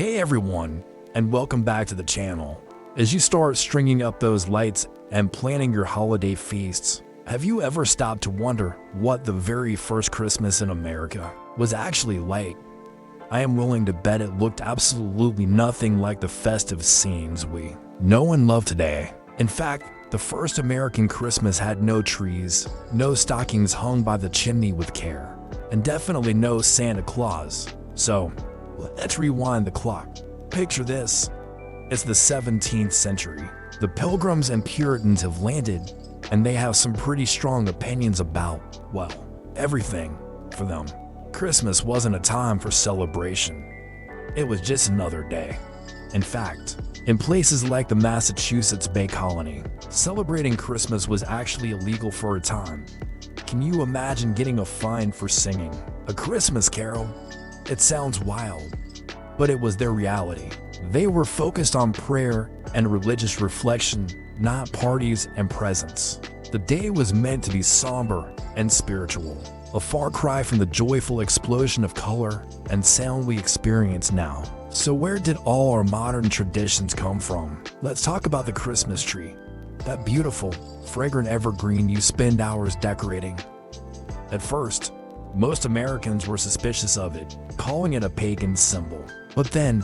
Hey everyone, and welcome back to the channel. As you start stringing up those lights and planning your holiday feasts, have you ever stopped to wonder what the very first Christmas in America was actually like? I am willing to bet it looked absolutely nothing like the festive scenes we know and love today. In fact, the first American Christmas had no trees, no stockings hung by the chimney with care, and definitely no Santa Claus. So, let's rewind the clock. Picture this. It's the 17th century. The Pilgrims and Puritans have landed, and they have some pretty strong opinions about, well, everything for them. Christmas wasn't a time for celebration. It was just another day. In fact, in places like the Massachusetts Bay Colony, celebrating Christmas was actually illegal for a time. Can you imagine getting a fine for singing a Christmas carol? It sounds wild, but it was their reality. They were focused on prayer and religious reflection, not parties and presents. The day was meant to be somber and spiritual, a far cry from the joyful explosion of color and sound we experience now. So where did all our modern traditions come from? Let's talk about the Christmas tree, that beautiful, fragrant evergreen you spend hours decorating. At first, most Americans were suspicious of it, calling it a pagan symbol. But then,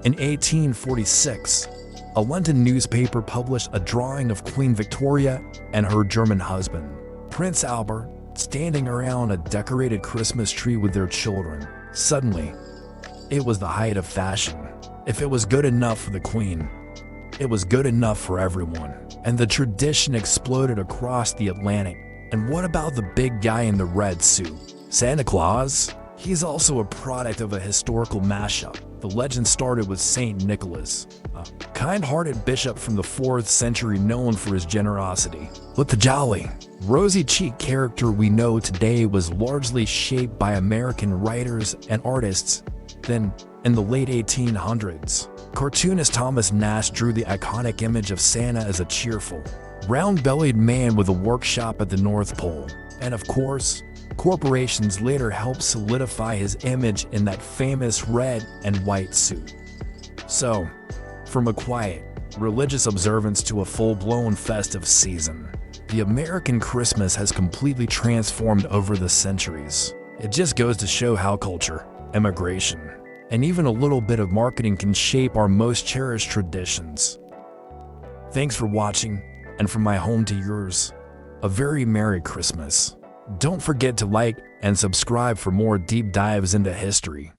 in 1846, a London newspaper published a drawing of Queen Victoria and her German husband, Prince Albert, standing around a decorated Christmas tree with their children. Suddenly, it was the height of fashion. If it was good enough for the Queen, it was good enough for everyone. And the tradition exploded across the Atlantic. And what about the big guy in the red suit? Santa Claus? He's also a product of a historical mashup. The legend started with Saint Nicholas, a kind-hearted bishop from the 4th century known for his generosity. But the jolly, rosy-cheeked character we know today was largely shaped by American writers and artists. Then, in the late 1800s, cartoonist Thomas Nast drew the iconic image of Santa as a cheerful, round-bellied man with a workshop at the North Pole. And of course, corporations later helped solidify his image in that famous red and white suit. So, from a quiet, religious observance to a full-blown festive season, the American Christmas has completely transformed over the centuries. It just goes to show how culture, immigration, and even a little bit of marketing can shape our most cherished traditions. Thanks for watching, and from my home to yours, a very Merry Christmas. Don't forget to like and subscribe for more deep dives into history.